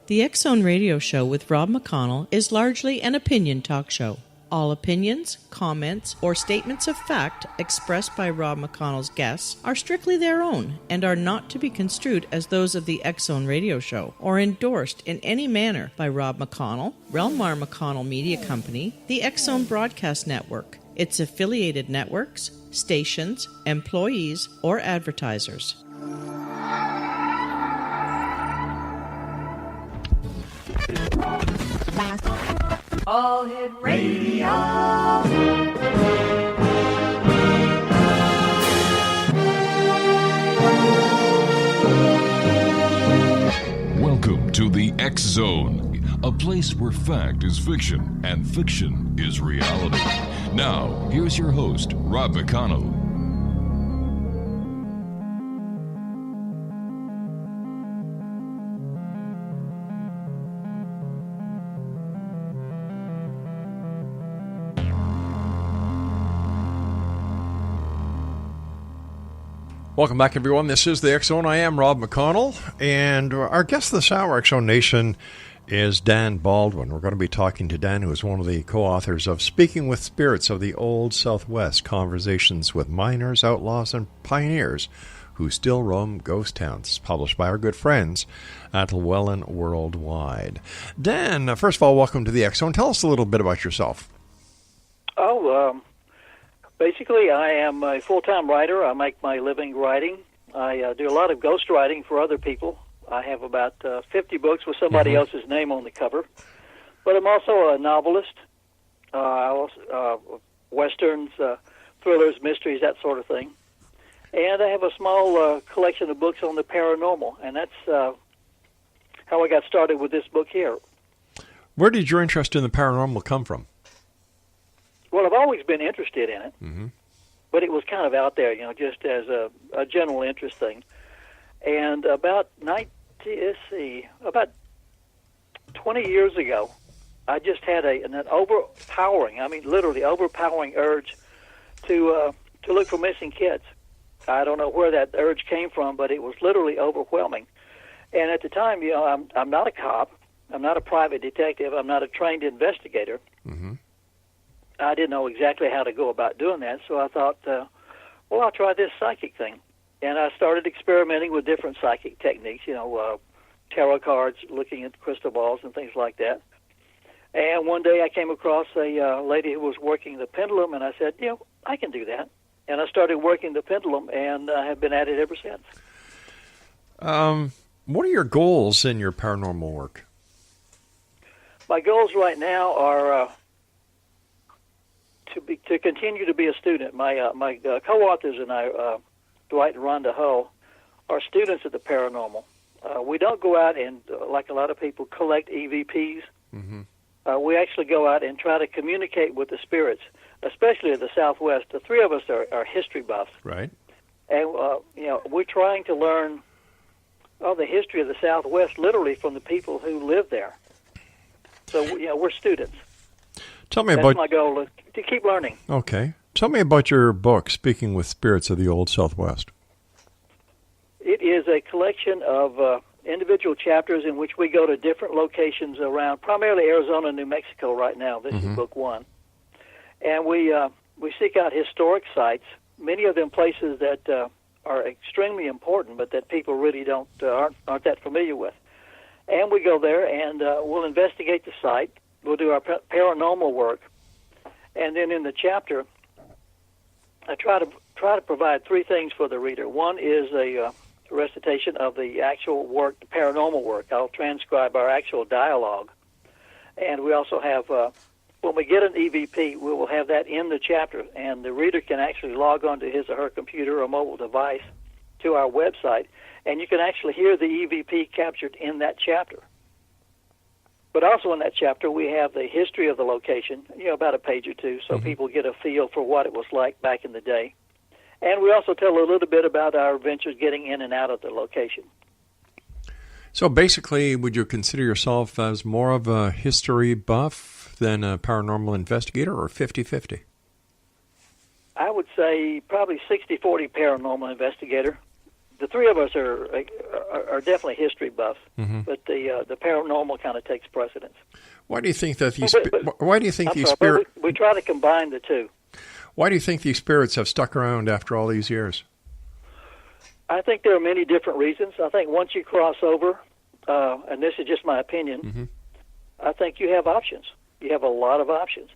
The X Zone Radio Show with Rob McConnell is largely an opinion talk show. All opinions, comments, or statements of fact expressed by Rob McConnell's guests are strictly their own and are not to be construed as those of the X Zone Radio Show or endorsed in any manner by Rob McConnell, rel-mar McConnell Media Company, the X Zone Broadcast Network, its affiliated networks, stations, employees, or advertisers. All Hit Radio. Welcome to the X Zone, a place where fact is fiction and fiction is reality. Now, here's your host, Rob McConnell. Welcome back, everyone. This is the X Zone. I am Rob McConnell, and our guest this hour, X Zone Nation, is Dan Baldwin. We're going to be talking to Dan, who is one of the co-authors of Speaking with Spirits of the Old Southwest, Conversations with Miners, Outlaws, and Pioneers Who Still Roam Ghost Towns, published by our good friends at Llewellyn Worldwide. Dan, first of all, welcome to the X Zone. Tell us a little bit about yourself. Basically, I am a full-time writer. I make my living writing. I do a lot of ghost writing for other people. I have about 50 books with somebody else's name on the cover. But I'm also a novelist, westerns, thrillers, mysteries, that sort of thing. And I have a small collection of books on the paranormal, and that's how I got started with this book here. Where did your interest in the paranormal come from? Well, I've always been interested in it, but it was kind of out there, just as a general interest thing. And about 20 years ago, I just had an overpowering, literally overpowering urge to look for missing kids. I don't know where that urge came from, but it was literally overwhelming. And at the time, I'm not a cop, I'm not a private detective, I'm not a trained investigator. I didn't know exactly how to go about doing that, so I thought, I'll try this psychic thing. And I started experimenting with different psychic techniques, tarot cards, looking at crystal balls and things like that. And one day I came across a lady who was working the pendulum, and I said, I can do that. And I started working the pendulum, and I have been at it ever since. What are your goals in your paranormal work? My goals right now are to continue to be a student. My co-authors and I, Dwight and Rhonda are students of the paranormal. We don't go out and, like a lot of people, collect EVPs. We actually go out and try to communicate with the spirits, especially in the Southwest. The three of us are history buffs. Right. And, we're trying to learn the history of the Southwest literally from the people who live there. So, we're students. That's my goal, to keep learning. Okay. Tell me about your book, Speaking with Spirits of the Old Southwest. It is a collection of individual chapters in which we go to different locations around, primarily Arizona and New Mexico right now. This is book one. And we seek out historic sites, many of them places that are extremely important, but that people really aren't that familiar with. And we go there and we'll investigate the site. We'll do our paranormal work, and then in the chapter, I try to provide three things for the reader. One is a recitation of the actual work, the paranormal work. I'll transcribe our actual dialogue, and we also have when we get an EVP, we will have that in the chapter, and the reader can actually log on to his or her computer or mobile device to our website, and you can actually hear the EVP captured in that chapter. But also in that chapter, we have the history of the location, about a page or two, so people get a feel for what it was like back in the day. And we also tell a little bit about our adventures getting in and out of the location. So basically, would you consider yourself as more of a history buff than a paranormal investigator, or 50-50? I would say probably 60-40 paranormal investigator. the three of us are definitely history buffs, but the paranormal kind of takes precedence. Why do you think that these spirits? We try to combine the two. Why do you think these spirits have stuck around after all these years? I think there are many different reasons. I think once you cross over, and this is just my opinion, I think you have options. You have a lot of options,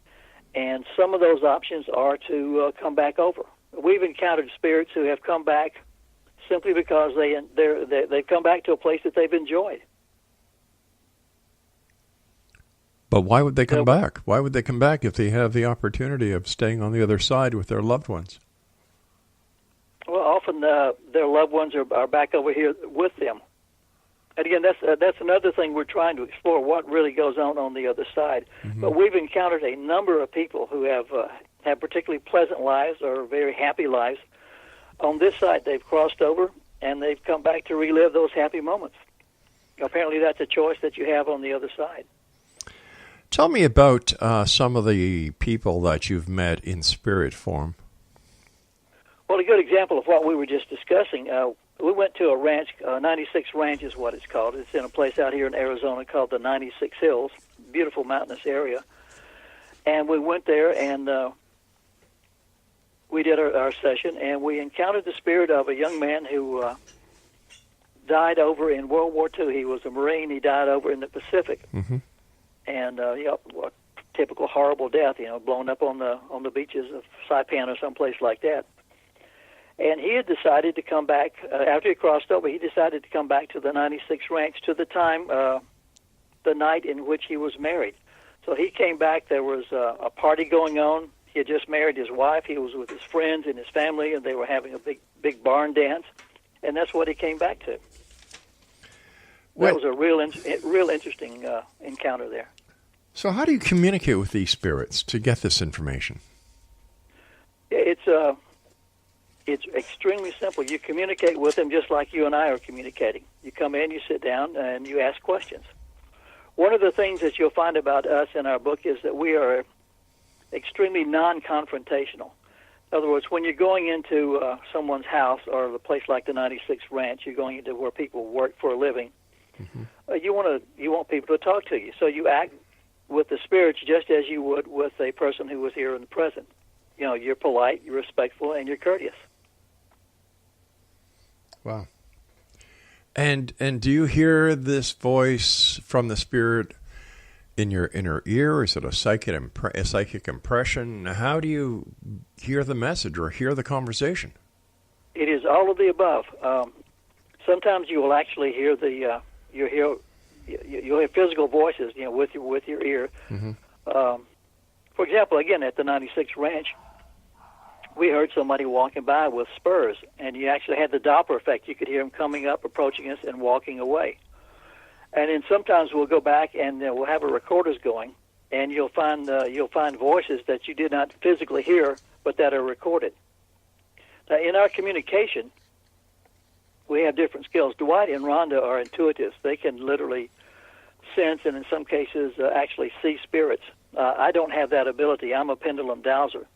and some of those options are to come back over. We've encountered spirits who have come back simply because they've come back to a place that they've enjoyed. But why would they come back? Why would they come back if they have the opportunity of staying on the other side with their loved ones? Well, often their loved ones are back over here with them. And again, that's another thing we're trying to explore, what really goes on the other side. But we've encountered a number of people who have particularly pleasant lives or very happy lives. On this side, they've crossed over, and they've come back to relive those happy moments. Apparently, that's a choice that you have on the other side. Tell me about some of the people that you've met in spirit form. Well, a good example of what we were just discussing, we went to a ranch, 96 Ranch is what it's called. It's in a place out here in Arizona called the 96 Hills, beautiful mountainous area. And we went there, and we did our session, and we encountered the spirit of a young man who died over in World War II. He was a Marine. He died over in the Pacific. And typical horrible death, blown up on the beaches of Saipan or someplace like that. And he had decided to come back after he crossed over. He decided to come back to the 96 Ranch to the time, the night in which he was married. So he came back. There was a party going on. He had just married his wife. He was with his friends and his family, and they were having a big barn dance. And that's what he came back to. That was a real interesting encounter there. So how do you communicate with these spirits to get this information? It's extremely simple. You communicate with them just like you and I are communicating. You come in, you sit down, and you ask questions. One of the things that you'll find about us in our book is that we are extremely non-confrontational. In other words, when you're going into someone's house or a place like the 96 Ranch, you're going into where people work for a living. You want people to talk to you, so you act with the spirits just as you would with a person who was here in the present. You're polite, you're respectful, and you're courteous. Wow. And do you hear this voice from the spirit in your inner ear? Is it a psychic impression? How do you hear the message or hear the conversation? It is all of the above. Sometimes you will actually hear you'll hear physical voices, with your ear. For example, again at the 96 Ranch, we heard somebody walking by with spurs, and you actually had the Doppler effect. You could hear them coming up, approaching us, and walking away. And then sometimes we'll go back and we'll have our recorders going, and you'll find voices that you did not physically hear, but that are recorded. Now, in our communication, we have different skills. Dwight and Rhonda are intuitives. They can literally sense and in some cases actually see spirits. I don't have that ability. I'm a pendulum dowser.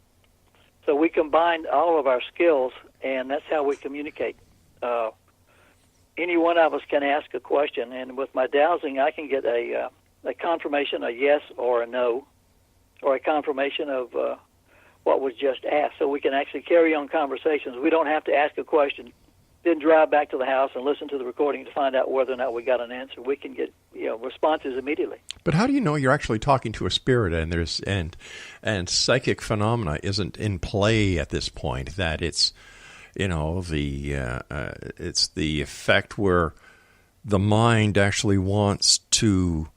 So we combine all of our skills, and that's how we communicate. Any one of us can ask a question, and with my dowsing, I can get a confirmation, a yes or a no, or a confirmation of what was just asked. So we can actually carry on conversations. We don't have to ask a question, then drive back to the house and listen to the recording to find out whether or not we got an answer. We can get responses immediately. But how do you know you're actually talking to a spirit and psychic phenomena isn't in play at this point? That it's it's the effect where the mind actually wants to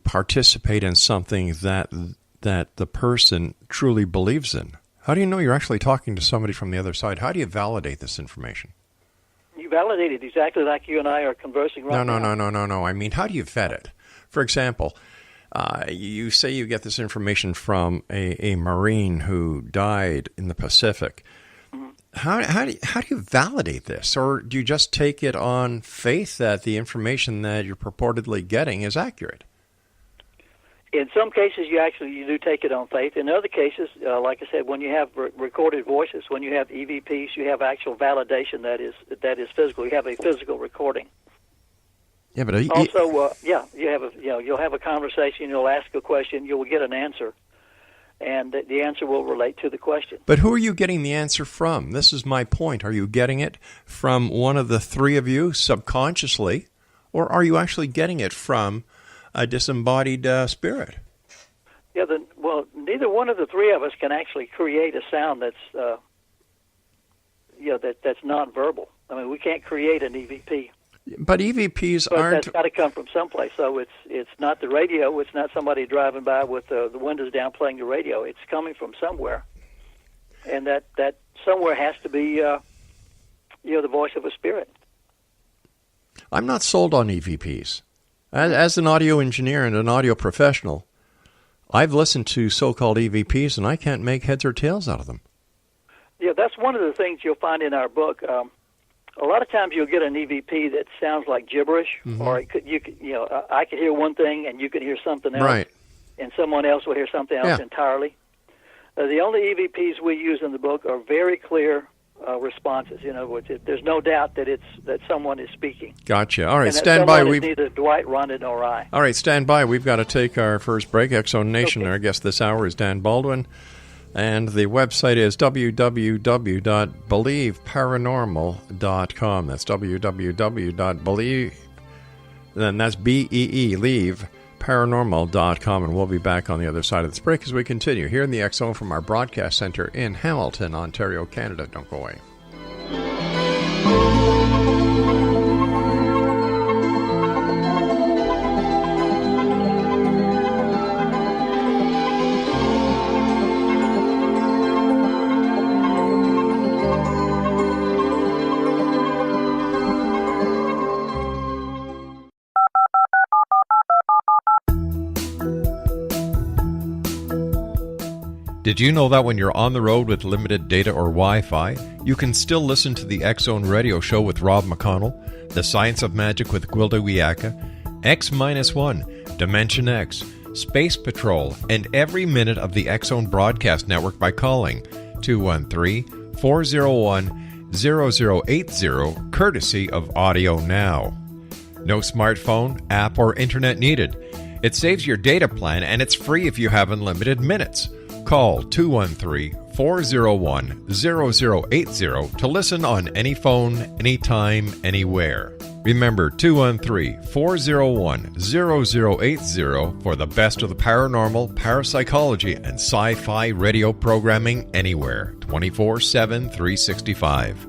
participate in something that the person truly believes in. How do you know you're actually talking to somebody from the other side? How do you validate this information? You validate it exactly like you and I are conversing right now. No. I mean, how do you vet it? For example, you say you get this information from a Marine who died in the Pacific. How do you validate this? Or do you just take it on faith that the information that you're purportedly getting is accurate? In some cases, you do take it on faith. In other cases, like I said, when you have recorded voices, when you have EVPs, you have actual validation that is physical. You have a physical recording. Yeah, but also, you'll have a conversation. You'll ask a question. You'll get an answer, and the answer will relate to the question. But who are you getting the answer from? This is my point. Are you getting it from one of the three of you subconsciously, or are you actually getting it from a disembodied spirit? Yeah, neither one of the three of us can actually create a sound that's that's nonverbal. I mean, we can't create an EVP. But EVPs but aren't. That's got to come from someplace. So it's not the radio. It's not somebody driving by with the windows down playing the radio. It's coming from somewhere, and that somewhere has to be the voice of a spirit. I'm not sold on EVPs. As an audio engineer and an audio professional, I've listened to so-called EVPs, and I can't make heads or tails out of them. Yeah, that's one of the things you'll find in our book. A lot of times you'll get an EVP that sounds like gibberish, or I could hear one thing and you could hear something else, right, and someone else will hear something else entirely. The only EVPs we use in the book are very clear responses. There's no doubt that someone is speaking. Gotcha. All right, and stand by. We've neither Dwight, Rhonda, nor I. All right, stand by. We've got to take our first break. X-Zone Nation. Okay. Our guest this hour is Dan Baldwin, and the website is www.believeparanormal.com. That's www.believe. Then that's leave paranormal.com, and we'll be back on the other side of this break as we continue here in the X-Zone from our broadcast center in Hamilton, Ontario, Canada. Don't go away. Did you know that when you're on the road with limited data or Wi-Fi, you can still listen to the X-Zone radio show with Rob McConnell, The Science of Magic with Gwilda Wiyaka, X-1, Dimension X, Space Patrol, and every minute of the X-Zone broadcast network by calling 213-401-0080, courtesy of Audio Now. No smartphone, app, or internet needed. It saves your data plan, and it's free if you have unlimited minutes. Call 213-401-0080 to listen on any phone, anytime, anywhere. Remember, 213-401-0080 for the best of the paranormal, parapsychology, and sci-fi radio programming anywhere, 24/7, 365.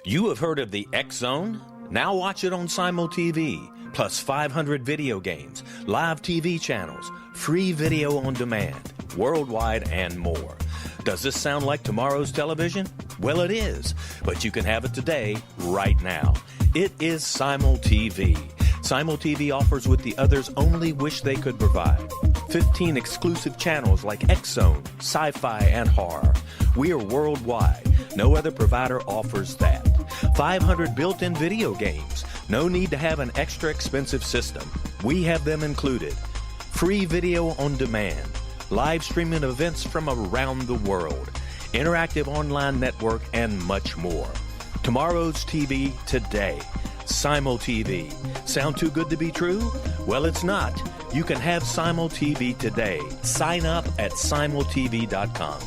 You have heard of the X-Zone? Now watch it on Simul TV. Plus 500 video games, live TV channels, free video on demand, worldwide, and more. Does this sound like tomorrow's television? Well, it is, but you can have it today, right now. It is Simul TV. Simul TV offers what the others only wish they could provide. 15 exclusive channels like X-Zone, Sci-Fi, and Horror. We are worldwide. No other provider offers that. 500 built-in video games. No need to have an extra expensive system. We have them included. Free video on demand. Live streaming events from around the world. Interactive online network, and much more. Tomorrow's TV today. Simul TV. Sound too good to be true? Well, it's not. You can have Simul TV today. Sign up at simultv.com.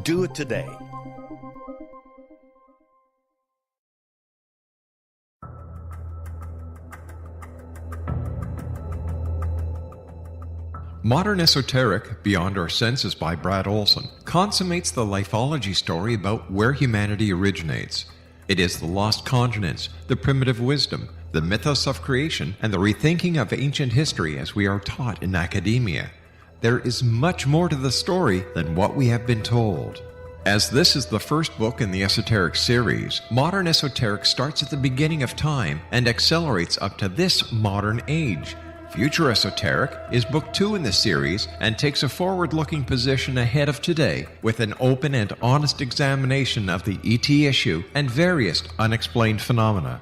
Do it today. Modern Esoteric, Beyond Our Senses by Brad Olson, consummates the lifeology story about where humanity originates. It is the lost continents, the primitive wisdom, the mythos of creation, and the rethinking of ancient history as we are taught in academia. There is much more to the story than what we have been told. As this is the first book in the Esoteric series, Modern Esoteric starts at the beginning of time and accelerates up to this modern age. Future Esoteric is book 2 in the series and takes a forward-looking position ahead of today with an open and honest examination of the ET issue and various unexplained phenomena.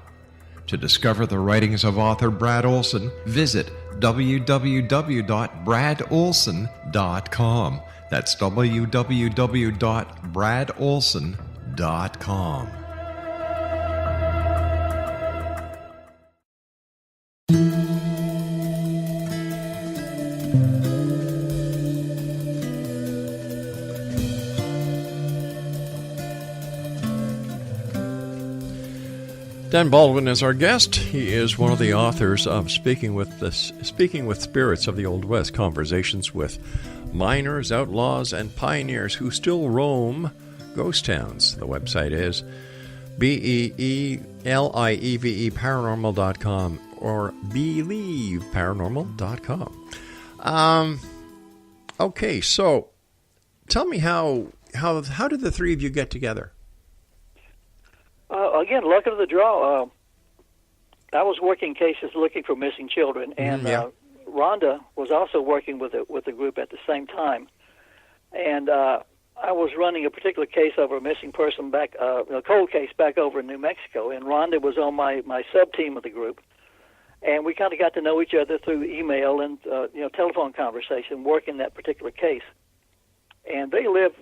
To discover the writings of author Brad Olson, visit www.bradolson.com. That's www.bradolson.com. Dan Baldwin is our guest. He is one of the authors of Speaking with Spirits of the Old West, Conversations with Miners, Outlaws, and Pioneers Who Still Roam Ghost Towns. The website is BEELIEVE paranormal.com or believeparanormal.com. Okay, so tell me how did the three of you get together? Again, luck of the draw. I was working cases looking for missing children, and Rhonda was also working with the group at the same time. And I was running a particular case over a missing person a cold case back over in New Mexico, and Rhonda was on my sub-team of the group. And we kind of got to know each other through email and telephone conversation, working that particular case. And they live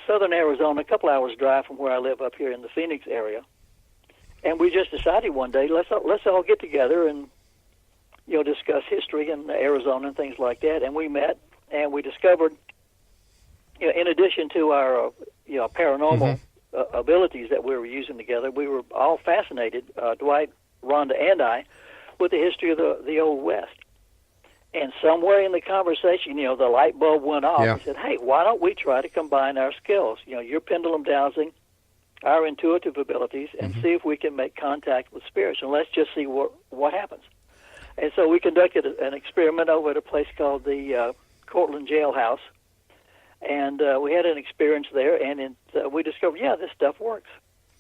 southern Arizona, a couple hours drive from where I live up here in the Phoenix area. And we just decided one day, let's all get together and discuss history in Arizona and things like that. And we met, and we discovered, in addition to our paranormal abilities that we were using together, we were all fascinated, Dwight, Rhonda, and I, with the history of the Old West. And somewhere in the conversation, the light bulb went off. Yeah. We said, hey, why don't we try to combine our skills? Your pendulum dowsing, our intuitive abilities, and see if we can make contact with spirits. And let's just see what happens. And so we conducted an experiment over at a place called the Cortland Jailhouse. And we had an experience there, and we discovered, this stuff works.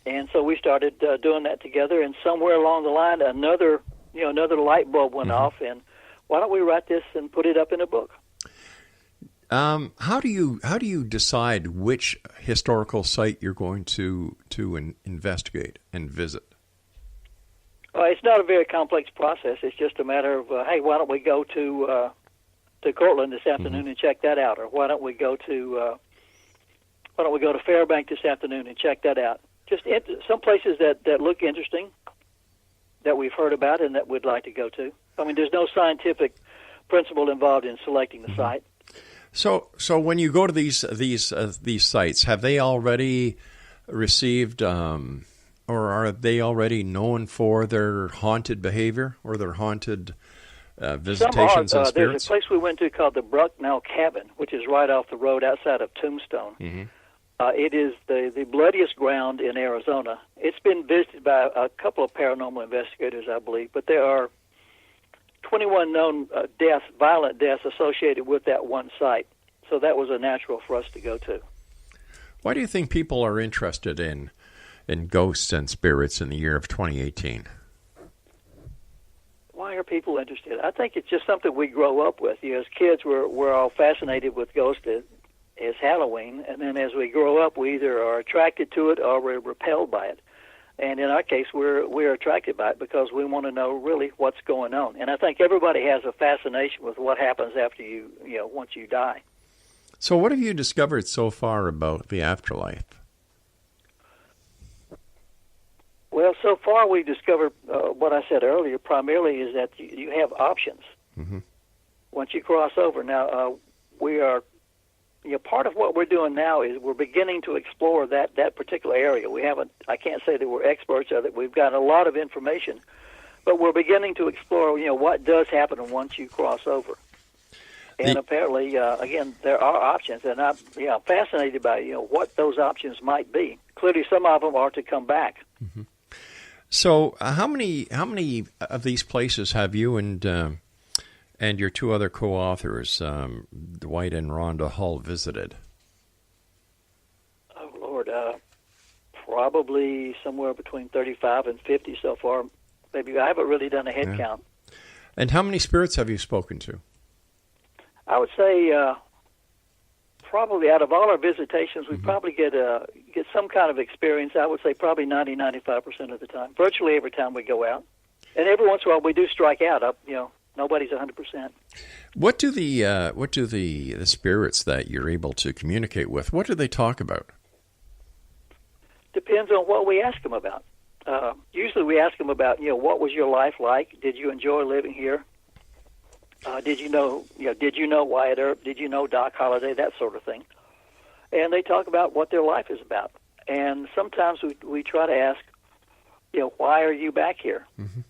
And so we started doing that together, and somewhere along the line, another light bulb went off, and why don't we write this and put it up in a book? How do you decide which historical site you're going to investigate and visit? It's not a very complex process. It's just a matter of hey, why don't we go to Cortland this afternoon and check that out, or why don't we go to Fairbank this afternoon and check that out? Just some places that look interesting, that we've heard about and that we'd like to go to. I mean, there's no scientific principle involved in selecting the site. So when you go to these sites, have they already received, or are they already known for their haunted behavior or their haunted visitations of spirits? There's a place we went to called the Brucknell Cabin, which is right off the road outside of Tombstone. It is the bloodiest ground in Arizona. It's been visited by a couple of paranormal investigators, I believe, but there are 21 known violent deaths associated with that one site. So that was a natural for us to go to. Why do you think people are interested in ghosts and spirits in the year of 2018? Why are people interested? I think it's just something we grow up with. As kids, we're all fascinated with ghosts as Halloween, and then as we grow up, we either are attracted to it or we're repelled by it. And in our case, we're attracted by it because we want to know really what's going on. And I think everybody has a fascination with what happens after once you die. So what have you discovered so far about the afterlife? Well, so far we've discovered what I said earlier, primarily is that you have options once you cross over. Now, we are... part of what we're doing now is we're beginning to explore that particular area. I can't say that we're experts of it. We've got a lot of information, but we're beginning to explore, what does happen once you cross over. And apparently, again, there are options, and I'm fascinated by, what those options might be. Clearly, some of them are to come back. So how many of these places have you and your two other co-authors, Dwight and Rhonda Hull, visited? Oh, Lord, probably somewhere between 35 and 50 so far. Maybe I haven't really done a head count. And how many spirits have you spoken to? I would say probably out of all our visitations, we probably get some kind of experience. I would say probably 95% of the time, virtually every time we go out. And every once in a while we do strike out. Nobody's 100%. What do the spirits that you're able to communicate with, what do they talk about? Depends on what we ask them about. Usually we ask them about, what was your life like? Did you enjoy living here? Did you know Wyatt Earp? Did you know Doc Holliday? That sort of thing. And they talk about what their life is about. And sometimes we try to ask, why are you back here? Mm-hmm.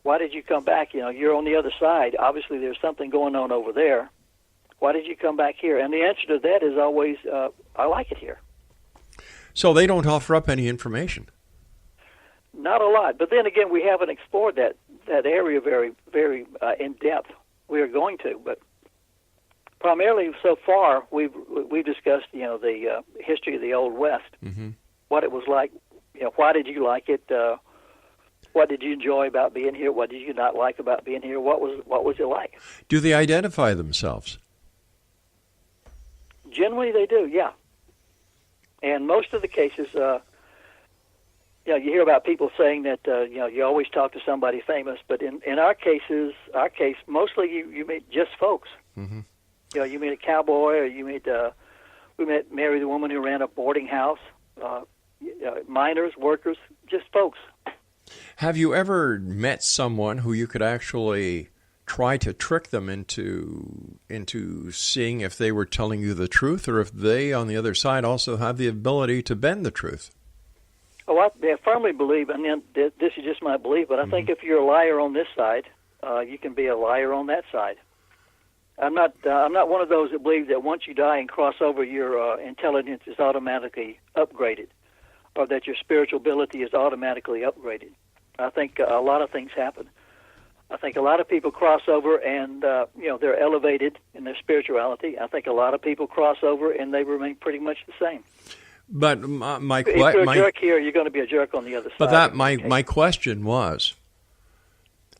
Why did you come back? You're on the other side. Obviously, there's something going on over there. Why did you come back here? And the answer to that is always, I like it here. So they don't offer up any information? Not a lot. But then again, we haven't explored that area very, very in depth. We are going to, but primarily so far, we've discussed, the history of the Old West, mm-hmm. what it was like. Why did you like it? What did you enjoy about being here? What did you not like about being here? What was it like? Do they identify themselves? Generally, they do. Yeah. And most of the cases, you hear about people saying that you always talk to somebody famous, but in our case, mostly you meet just folks. Mm-hmm. You meet a cowboy, or you meet we married a woman who ran a boarding house. Miners, workers, just folks. Have you ever met someone who you could actually try to trick them into seeing if they were telling you the truth, or if they, on the other side, also have the ability to bend the truth? Oh, I firmly believe, and then this is just my belief, but I think if you're a liar on this side, you can be a liar on that side. I'm not one of those that believe that once you die and cross over, your intelligence is automatically upgraded, or that your spiritual ability is automatically upgraded. I think a lot of things happen. I think a lot of people cross over and they're elevated in their spirituality. I think a lot of people cross over and they remain pretty much the same. But if you're a jerk here, you're going to be a jerk on the other side. But my question was,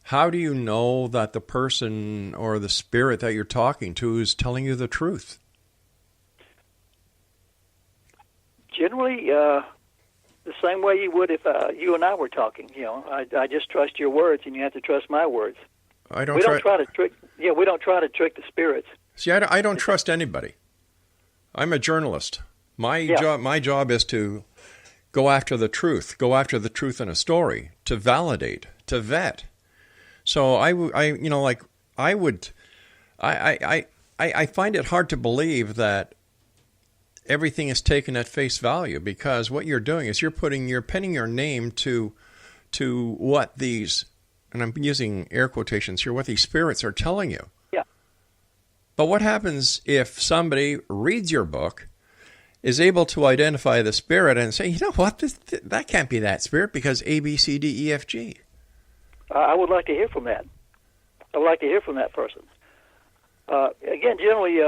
how do you know that the person or the spirit that you're talking to is telling you the truth? Generally, the same way you would if you and I were talking. I just trust your words, and you have to trust my words. We don't try to trick the spirits. See, I don't trust anybody. I'm a journalist. My job is to go after the truth in a story, to validate, to vet. So I find it hard to believe that everything is taken at face value, because what you're doing is you're pinning your name to what these, and I'm using air quotations here, what these spirits are telling you. Yeah. But what happens if somebody reads your book, is able to identify the spirit and say, you know what, that can't be that spirit because A, B, C, D, E, F, G? I would like to hear from that. I would like to hear from that person. Again, generally,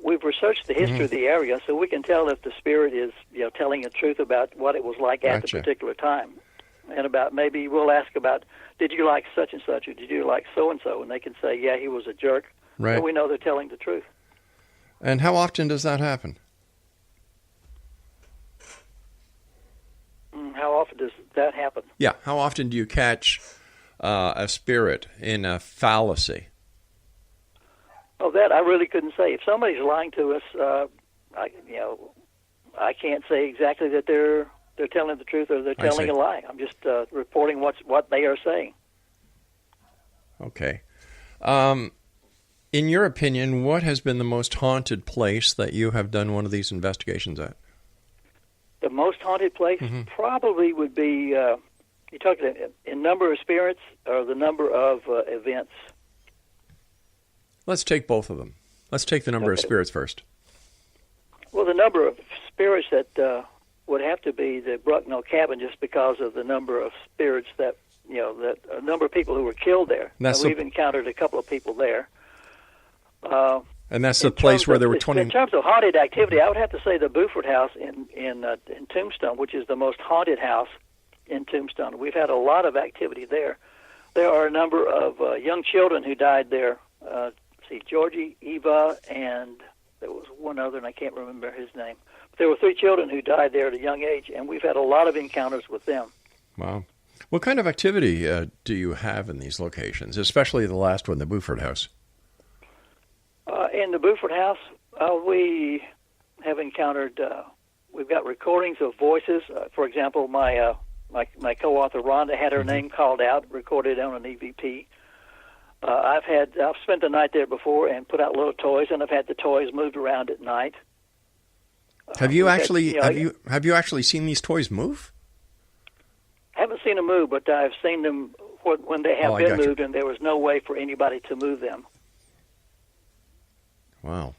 we've researched the history of the area, so we can tell if the spirit is, telling the truth about what it was like at the particular time, and about maybe we'll ask about, did you like such and such, or did you like so and so, and they can say, yeah, he was a jerk. Right. So we know they're telling the truth. And how often does that happen? How often does that happen? Yeah, how often do you catch a spirit in a fallacy? Oh, that I really couldn't say. If somebody's lying to us, I can't say exactly that they're telling the truth or they're telling a lie. I'm just reporting what they are saying. Okay. In your opinion, what has been the most haunted place that you have done one of these investigations at? The most haunted place probably would be, you talking in number of spirits or the number of events? Let's take both of them. Let's take the number of spirits first. Well, the number of spirits that would have to be the Brucknell cabin, just because of the number of spirits that, that a number of people who were killed there. We've encountered a couple of people there. And that's the place where there were 20... In terms of haunted activity, I would have to say the Buford House in Tombstone, which is the most haunted house in Tombstone. We've had a lot of activity there. There are a number of young children who died there. Georgie, Eva, and there was one other, and I can't remember his name. But there were 3 children who died there at a young age, and we've had a lot of encounters with them. Wow. What kind of activity do you have in these locations, especially the last one, the Buford House? In the Buford House, we have encountered, we've got recordings of voices. For example, my co-author Rhonda had her name called out, recorded on an EVP. I've spent the night there before and put out little toys, and I've had the toys moved around at night. Have you actually seen these toys move? I haven't seen them move, but I've seen them when they have been moved, and there was no way for anybody to move them. Wow.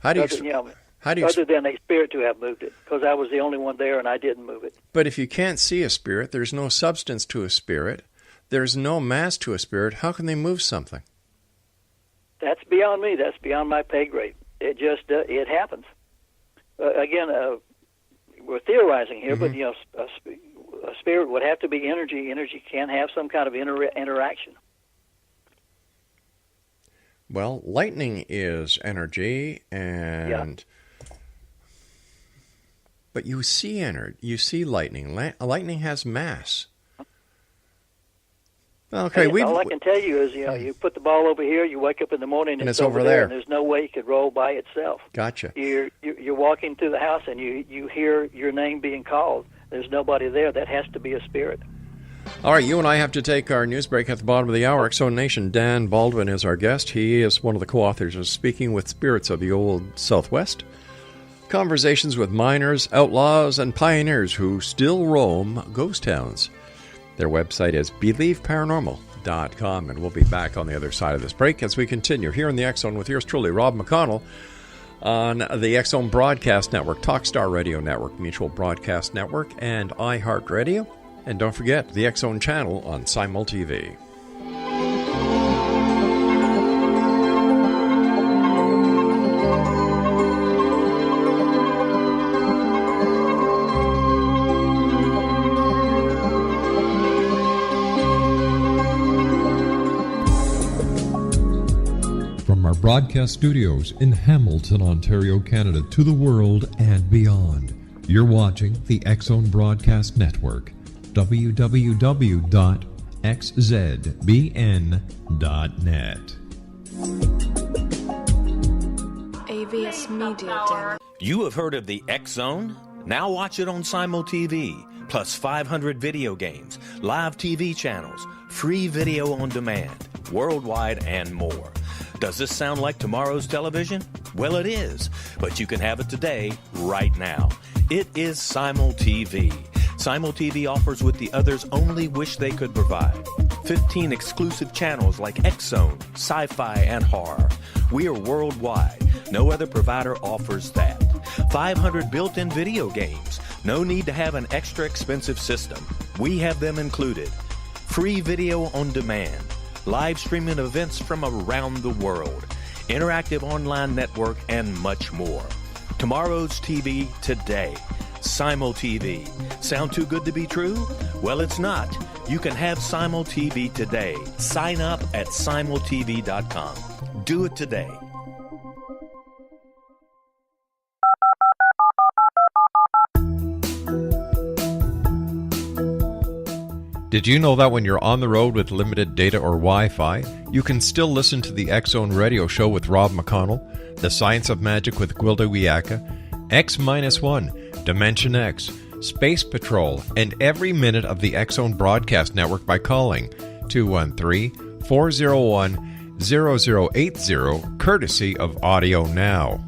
Other than a spirit to have moved it, because I was the only one there and I didn't move it. But if you can't see a spirit, there's no substance to a spirit, there's no mass to a spirit, how can they move something? That's beyond me. That's beyond my pay grade. It just it happens. Again, we're theorizing here, but a spirit would have to be energy. Energy can have some kind of interaction. Well, lightning is energy, and but you see You see lightning. Lightning has mass. Okay, all I can tell you is, you put the ball over here, you wake up in the morning, and it's over there, and there's no way it could roll by itself. Gotcha. You're walking through the house, and you hear your name being called. There's nobody there. That has to be a spirit. All right, you and I have to take our news break at the bottom of the hour. X Zone Nation, Dan Baldwin is our guest. He is one of the co-authors of Speaking with Spirits of the Old Southwest. Conversations with miners, outlaws, and pioneers who still roam ghost towns. Their website is BelieveParanormal.com, and we'll be back on the other side of this break as we continue here in the X Zone with yours truly, Rob McConnell, on the X Zone Broadcast Network, Talkstar Radio Network, Mutual Broadcast Network, and iHeartRadio. And don't forget the X Zone channel on Simul TV. From our broadcast studios in Hamilton, Ontario, Canada, to the world and beyond, you're watching the X Zone Broadcast Network. www.xzbn.net. AVS Media Demo. You have heard of the X Zone? Now watch it on Simul TV, plus 500 video games, live TV channels, free video on demand, worldwide, and more. Does this sound like tomorrow's television? Well, it is, but you can have it today, right now. It is Simul TV. Simul TV offers what the others only wish they could provide. 15 exclusive channels like X-Zone, Sci-Fi, and Horror. We are worldwide. No other provider offers that. 500 built-in video games. No need to have an extra expensive system. We have them included. Free video on demand. Live streaming events from around the world. Interactive online network, and much more. Tomorrow's TV today. Simul TV. Sound too good to be true? Well, it's not. You can have Simul TV today. Sign up at simultv.com. Do it today. Did you know that when you're on the road with limited data or Wi-Fi, you can still listen to the X Zone Radio Show with Rob McConnell, The Science of Magic with Gwilda Wiyaka, X-1, Dimension X, Space Patrol, and every minute of the X Zone Broadcast Network by calling 213-401-0080, courtesy of Audio Now.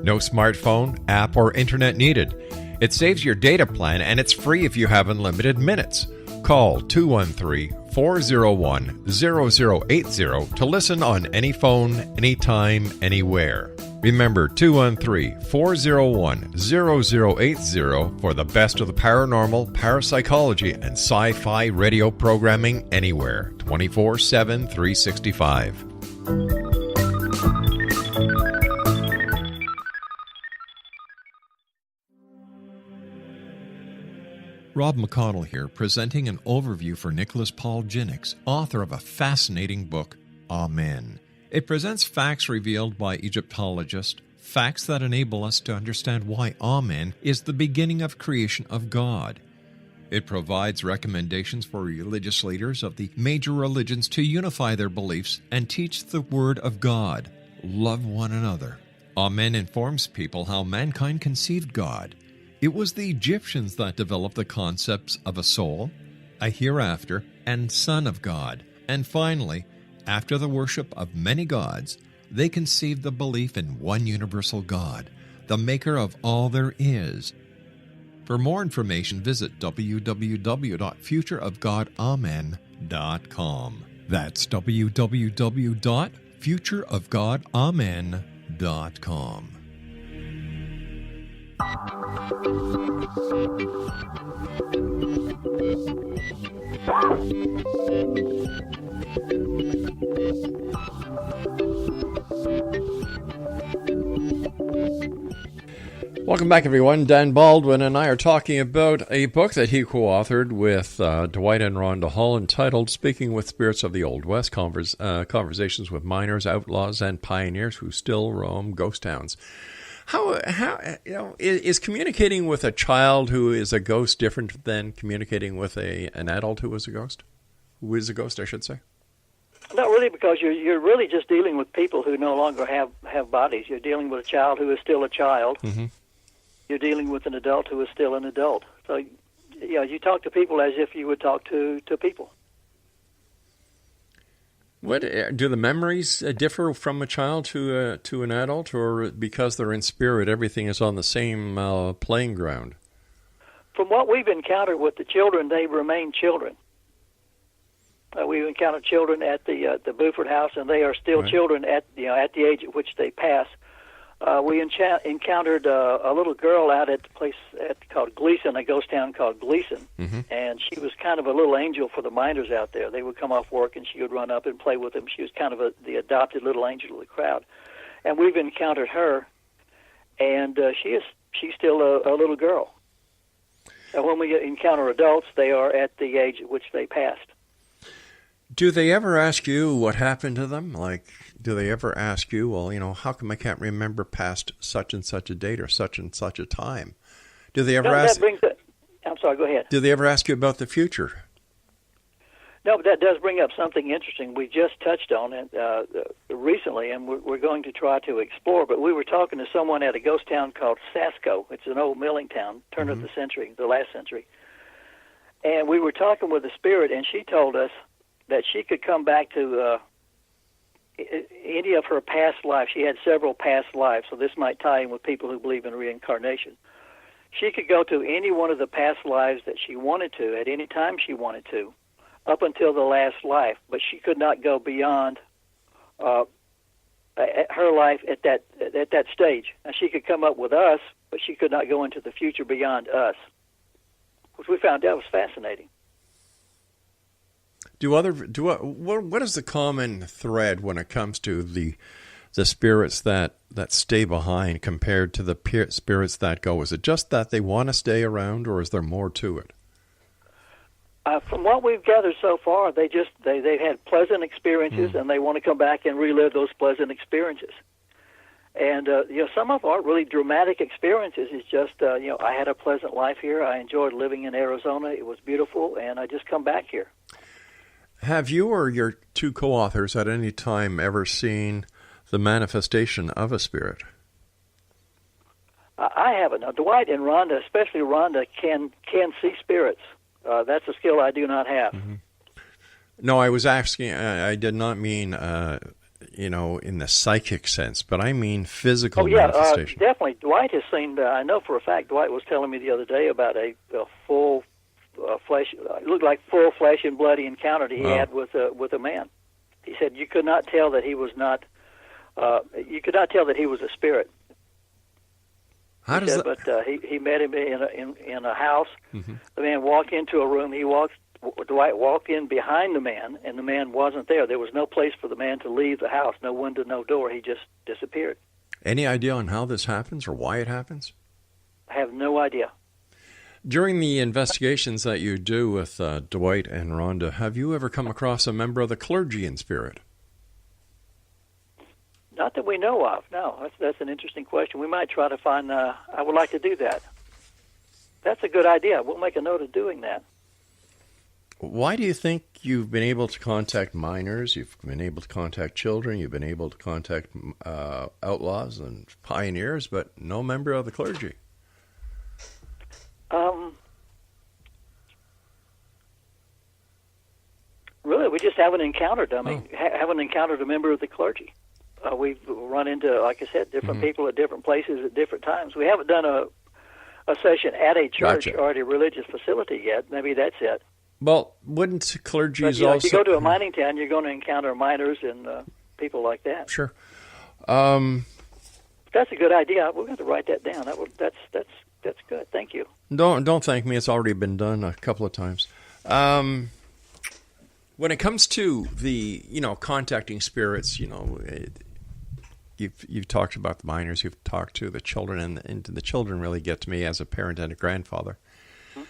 No smartphone, app, or internet needed. It saves your data plan, and it's free if you have unlimited minutes. Call 213-401-0080 to listen on any phone, anytime, anywhere. Remember 213-401-0080 for the best of the paranormal, parapsychology, and sci-fi radio programming anywhere, 24/7, 365. Rob McConnell here, presenting an overview for Nicholas Paul Jennings, author of a fascinating book, Amen. It presents facts revealed by Egyptologists, facts that enable us to understand why Amen is the beginning of creation of God. It provides recommendations for religious leaders of the major religions to unify their beliefs and teach the Word of God. Love one another. Amen informs people how mankind conceived God. It was the Egyptians that developed the concepts of a soul, a hereafter, and Son of God. And finally, after the worship of many gods, they conceived the belief in one universal God, the maker of all there is. For more information, visit www.futureofgodamen.com. That's www.futureofgodamen.com. Welcome back, everyone. Dan Baldwin and I are talking about a book that he co-authored with Dwight and Rhonda Hall entitled Speaking with Spirits of the Old West, Conversations with Miners, Outlaws, and Pioneers Who Still Roam Ghost Towns. How is communicating with a child who is a ghost different than communicating with an adult who is a ghost? Who is a ghost, I should say? Not really, because you're really just dealing with people who no longer have bodies. You're dealing with a child who is still a child. Mm-hmm. You're dealing with an adult who is still an adult. So, you talk to people as if you would talk to people. What do the memories differ from a child to an adult, or because they're in spirit, everything is on the same playing ground? From what we've encountered with the children, they remain children. We've encountered children at the Buford House, and they are still Right. children at the age at which they pass. We encountered a little girl out at the place called Gleason, a ghost town called Gleason, Mm-hmm. and she was kind of a little angel for the miners out there. They would come off work, and she would run up and play with them. She was kind of the adopted little angel of the crowd. And we've encountered her, and she's still a little girl. And when we encounter adults, they are at the age at which they passed. Do they ever ask you what happened to them? Like, do they ever ask you, well, how come I can't remember past such and such a date or such and such a time? Do they ever ask? I'm sorry, go ahead. Do they ever ask you about the future? No, but that does bring up something interesting. We just touched on it recently, and we're going to try to explore. But we were talking to someone at a ghost town called Sasco. It's an old milling town, turn of the century, the last century. And we were talking with the spirit, and she told us that she could come back to any of her past lives. She had several past lives, so this might tie in with people who believe in reincarnation. She could go to any one of the past lives that she wanted to, at any time she wanted to, up until the last life, but she could not go beyond her life at that stage. And she could come up with us, but she could not go into the future beyond us, which we found out was fascinating. What is the common thread when it comes to the spirits that stay behind compared to the spirits that go? Is it just that they want to stay around, or is there more to it? From what we've gathered so far, they've had pleasant experiences, and they want to come back and relive those pleasant experiences. And some of our really dramatic experiences is just I had a pleasant life here. I enjoyed living in Arizona. It was beautiful, and I just come back here. Have you or your two co-authors at any time ever seen the manifestation of a spirit? I haven't. Now, Dwight and Rhonda, especially Rhonda, can see spirits. That's a skill I do not have. Mm-hmm. No, I was asking, I did not mean, in the psychic sense, but I mean physical manifestation. Definitely. Dwight has seen, I know for a fact, Dwight was telling me the other day about a full flesh, it looked like full flesh and bloody encounter that he had with a man. He said you could not tell that he was not, you could not tell that he was a spirit. How does that? But he met him in a house. Mm-hmm. The man walked into a room. Dwight walked in behind the man, and the man wasn't there. There was no place for the man to leave the house. No window, no door. He just disappeared. Any idea on how this happens or why it happens? I have no idea. During the investigations that you do with Dwight and Rhonda, have you ever come across a member of the clergy in spirit? Not that we know of. No, that's an interesting question. We might try to find. I would like to do that. That's a good idea. We'll make a note of doing that. Why do you think you've been able to contact minors, you've been able to contact children, you've been able to contact outlaws and pioneers, but no member of the clergy? Really, we just haven't encountered them. Haven't encountered a member of the clergy. We've run into, like I said, different people at different places at different times. We haven't done a session at a church or at a religious facility yet. Maybe that's it. Well, wouldn't clergies also... also... If you go to a mining town, you're going to encounter miners and people like that. Sure. That's a good idea. We're going to write that down. That's good. Thank you. Don't thank me. It's already been done a couple of times. When it comes to the, contacting spirits, you've talked about the minors, you've talked to the children, and the children really get to me as a parent and a grandfather. Mm-hmm.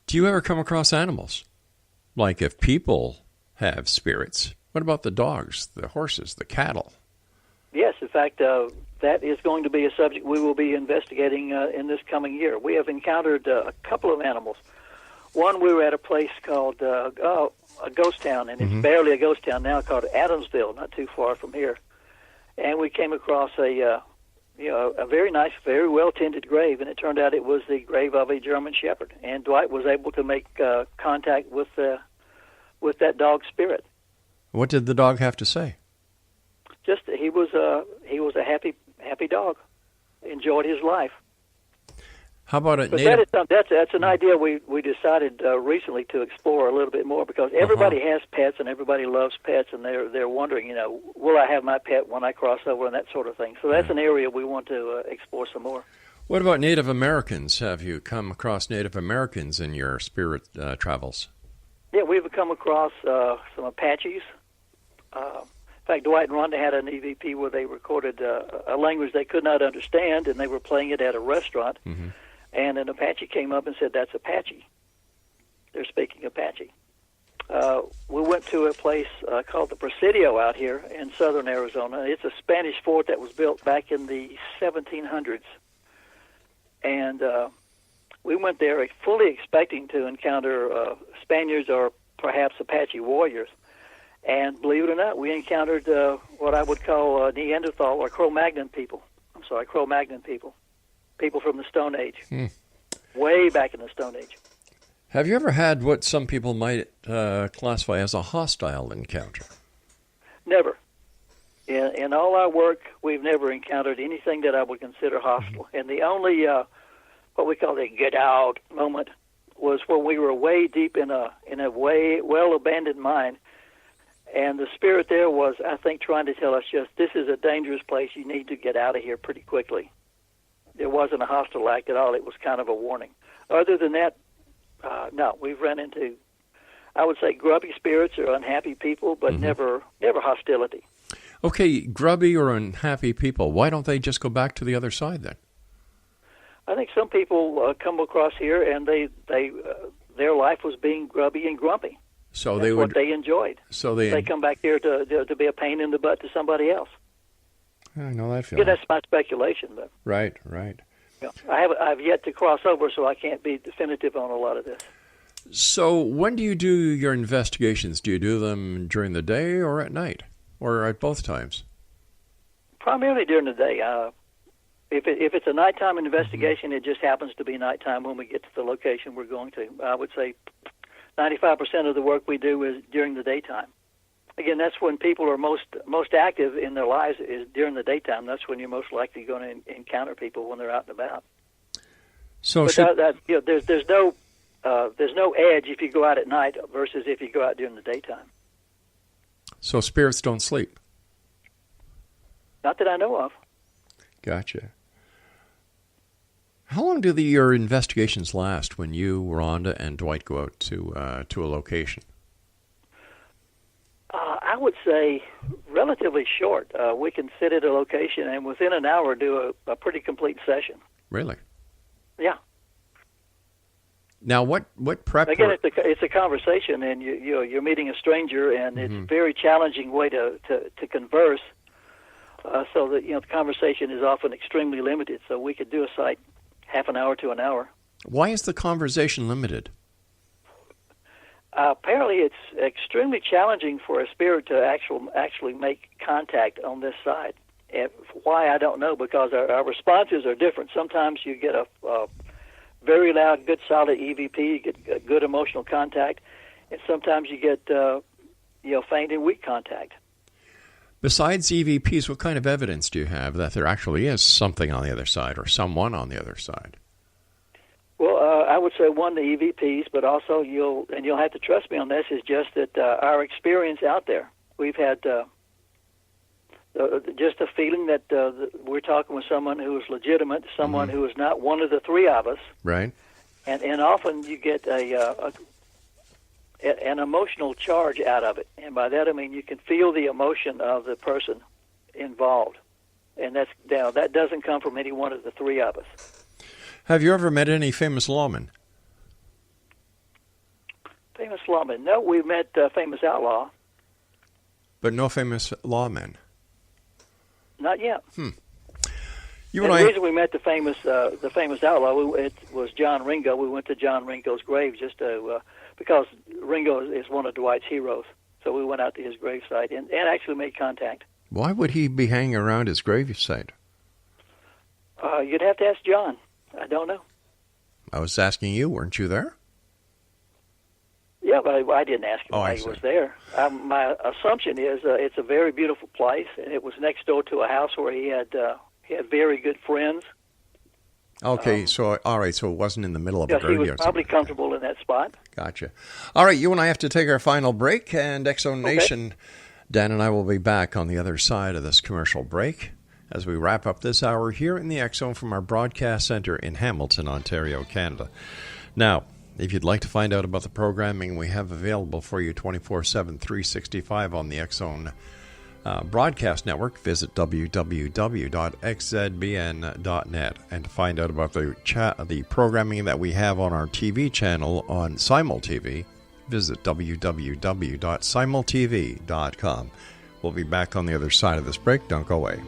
Do you ever come across animals? Like if people have spirits, what about the dogs, the horses, the cattle? Yes, in fact, that is going to be a subject we will be investigating in this coming year. We have encountered a couple of animals. One, we were at a place called a ghost town, and it's barely a ghost town now, called Adamsville, not too far from here. And we came across a very nice, very well-tended grave, and it turned out it was the grave of a German Shepherd. And Dwight was able to make contact with that dog's spirit. What did the dog have to say? Just he was a happy dog, enjoyed his life. How about it? But that's an idea we decided recently to explore a little bit more, because everybody has pets and everybody loves pets, and they're wondering, will I have my pet when I cross over and that sort of thing. So that's an area we want to explore some more. What about Native Americans? Have you come across Native Americans in your spirit travels? Yeah, we've come across some Apaches. In fact, Dwight and Rhonda had an EVP where they recorded a language they could not understand, and they were playing it at a restaurant. Mm-hmm. And an Apache came up and said, "That's Apache." They're speaking Apache. We went to a place called the Presidio out here in southern Arizona. It's a Spanish fort that was built back in the 1700s. And we went there fully expecting to encounter Spaniards or perhaps Apache warriors. And believe it or not, we encountered what I would call Neanderthal or Cro-Magnon people. People from the Stone Age, way back in the Stone Age. Have you ever had what some people might classify as a hostile encounter? Never. In all our work, we've never encountered anything that I would consider hostile. And the only, what we call the get out moment was when we were way deep in a way well-abandoned mine. And the spirit there was, I think, trying to tell us this is a dangerous place. You need to get out of here pretty quickly. It wasn't a hostile act at all. It was kind of a warning. Other than that, no, we've run into, I would say, grubby spirits or unhappy people, but never hostility. Okay, grubby or unhappy people, why don't they just go back to the other side then? I think some people come across here and their life was being grubby and grumpy. So that's what they enjoyed. So they come back here to be a pain in the butt to somebody else. I know that feeling. Yeah, that's my speculation, but right. Yeah, I've yet to cross over, so I can't be definitive on a lot of this. So, when do you do your investigations? Do you do them during the day or at night, or at both times? Primarily during the day. If it's a nighttime investigation, it just happens to be nighttime when we get to the location we're going to. I would say 95% of the work we do is during the daytime. Again, that's when people are most active in their lives, is during the daytime. That's when you're most likely going to encounter people when they're out and about. So there's no edge if you go out at night versus if you go out during the daytime. So spirits don't sleep? Not that I know of. Gotcha. How long do your investigations last when you, Rhonda, and Dwight go out to a location? I would say relatively short. We can sit at a location and within an hour do a pretty complete session. Really? Yeah. Now, what prep? Again, it's a conversation, and you're meeting a stranger, and it's a very challenging way to converse. So that the conversation is often extremely limited. So we could do a site half an hour to an hour. Why is the conversation limited? Apparently, it's extremely challenging for a spirit to actually make contact on this side. And why, I don't know, because our responses are different. Sometimes you get a very loud, good, solid EVP, you get good emotional contact, and sometimes you get faint and weak contact. Besides EVPs, what kind of evidence do you have that there actually is something on the other side or someone on the other side? Well, I would say one, the EVPs, but also you'll have to trust me on this, is just that our experience out there. We've had just a feeling that we're talking with someone who is legitimate, someone who is not one of the three of us. Right. And often you get an emotional charge out of it. And by that I mean you can feel the emotion of the person involved. And that doesn't come from any one of the three of us. Have you ever met any famous lawmen? Famous lawmen? No, we've met famous outlaw. But no famous lawmen? Not yet. The reason we met the famous outlaw, it was John Ringo. We went to John Ringo's grave just because Ringo is one of Dwight's heroes. So we went out to his gravesite and actually made contact. Why would he be hanging around his gravesite? You'd have to ask John. I don't know. I was asking you. Weren't you there? Yeah, but I didn't ask him why he was there. My assumption is it's a very beautiful place, and it was next door to a house where he had very good friends. Okay, all right, so it wasn't in the middle of a graveyard. He was probably comfortable in that spot. Gotcha. All right, you and I have to take our final break, and X-Zone Nation, Dan and I will be back on the other side of this commercial break as we wrap up this hour here in the X-Zone from our broadcast center in Hamilton, Ontario, Canada. Now, if you'd like to find out about the programming we have available for you 24/7, 365 on the X-Zone broadcast network, visit www.xzbn.net. And to find out about the programming that we have on our TV channel on Simul TV, visit www.simultv.com. We'll be back on the other side of this break. Don't go away.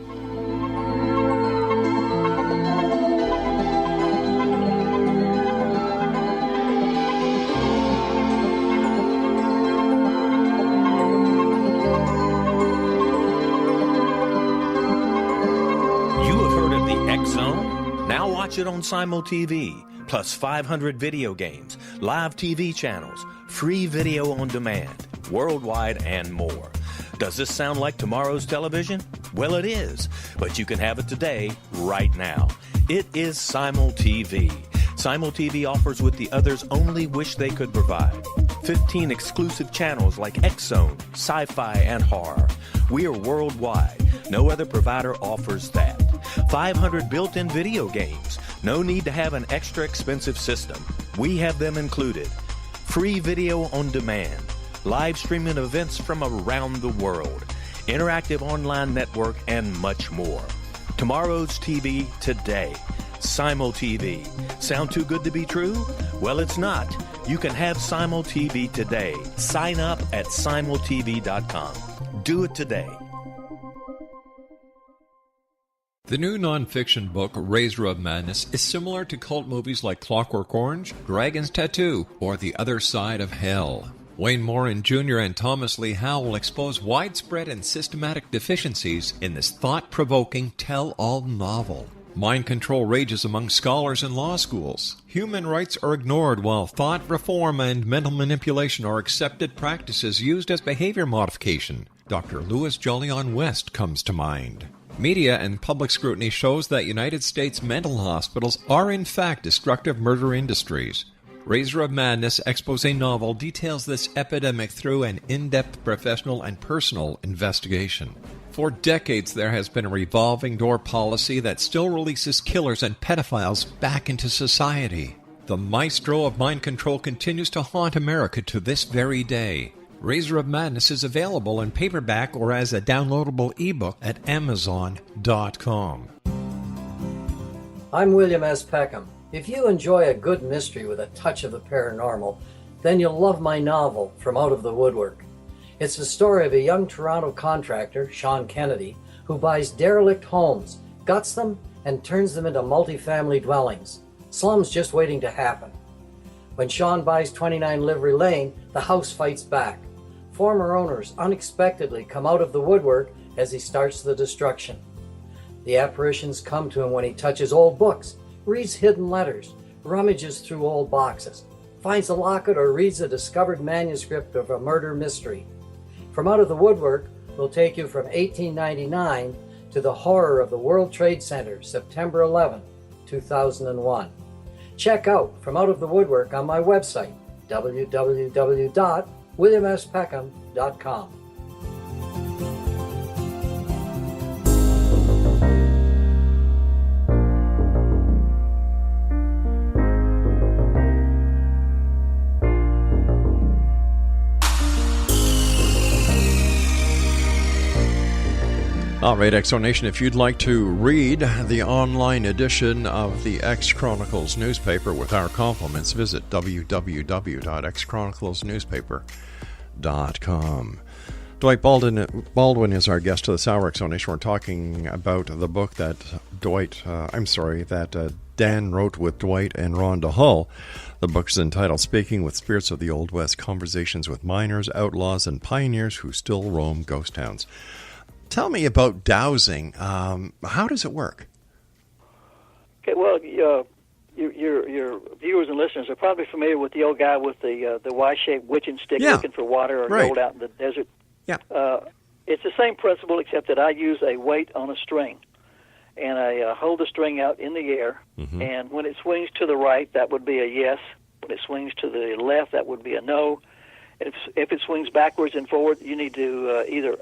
Watch it on Simul TV, plus 500 video games, live TV channels, free video on demand, worldwide, and more. Does this sound like tomorrow's television? Well, it is, but you can have it today, right now. It is Simul TV. Simul TV offers what the others only wish they could provide. 15 exclusive channels like X-Zone, Sci-Fi, and Horror. We are worldwide. No other provider offers that. 500 built-in video games. No need to have an extra expensive system. We have them included. Free video on demand. Live streaming events from around the world. Interactive online network, and much more. Tomorrow's TV today. Simul TV. Sound too good to be true? Well, it's not. You can have Simul TV today. Sign up at simultv.com. Do it today. The new nonfiction book, Razor of Madness, is similar to cult movies like Clockwork Orange, Dragon's Tattoo, or The Other Side of Hell. Wayne Morin Jr. and Thomas Lee Howe will expose widespread and systematic deficiencies in this thought-provoking tell-all novel. Mind control rages among scholars in law schools. Human rights are ignored while thought reform and mental manipulation are accepted practices used as behavior modification. Dr. Louis Jolyon West comes to mind. Media and public scrutiny shows that United States mental hospitals are in fact destructive murder industries. Razor of Madness expose novel details this epidemic through an in-depth professional and personal investigation. For decades, there has been a revolving door policy that still releases killers and pedophiles back into society. The maestro of mind control continues to haunt America to this very day. Razor of Madness is available in paperback or as a downloadable ebook at Amazon.com. I'm William S. Peckham. If you enjoy a good mystery with a touch of the paranormal, then you'll love my novel, From Out of the Woodwork. It's the story of a young Toronto contractor, Sean Kennedy, who buys derelict homes, guts them, and turns them into multifamily dwellings. Slum's just waiting to happen. When Sean buys 29 Livery Lane, the house fights back. Former owners unexpectedly come out of the woodwork as he starts the destruction. The apparitions come to him when he touches old books, reads hidden letters, rummages through old boxes, finds a locket, or reads a discovered manuscript of a murder mystery. From Out of the Woodwork will take you from 1899 to the horror of the World Trade Center, September 11, 2001. Check out From Out of the Woodwork on my website, www.williamspeckham.com. All right, Exonation, if you'd like to read the online edition of the X Chronicles newspaper with our compliments, visit www.xchroniclesnewspaper.com. Dwight Baldwin is our guest to this hour, Exonation. We're talking about the book that Dan wrote with Dwight and Rhonda Hull. The book is entitled Speaking with Spirits of the Old West, Conversations with Miners, Outlaws, and Pioneers Who Still Roam Ghost Towns. Tell me about dowsing. How does it work? Okay, well, your viewers and listeners are probably familiar with the old guy with the Y-shaped witching stick looking for water or gold out in the desert. Yeah. It's the same principle, except that I use a weight on a string, and I hold the string out in the air, and when it swings to the right, that would be a yes. When it swings to the left, that would be a no. If it swings backwards and forward, you need to either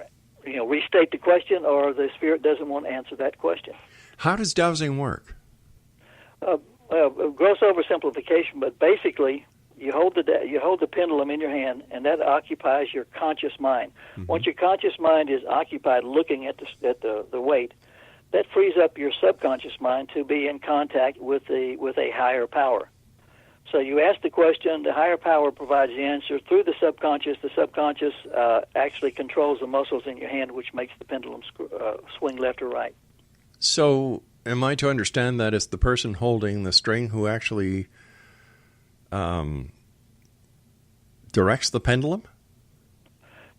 restate the question, or the spirit doesn't want to answer that question. How does dowsing work? Gross oversimplification, but basically, you hold the pendulum in your hand, and that occupies your conscious mind. Once your conscious mind is occupied looking at the weight, that frees up your subconscious mind to be in contact with a higher power. So you ask the question, the higher power provides the answer through the subconscious. The subconscious actually controls the muscles in your hand, which makes the pendulum swing left or right. So am I to understand that it's the person holding the string who actually directs the pendulum?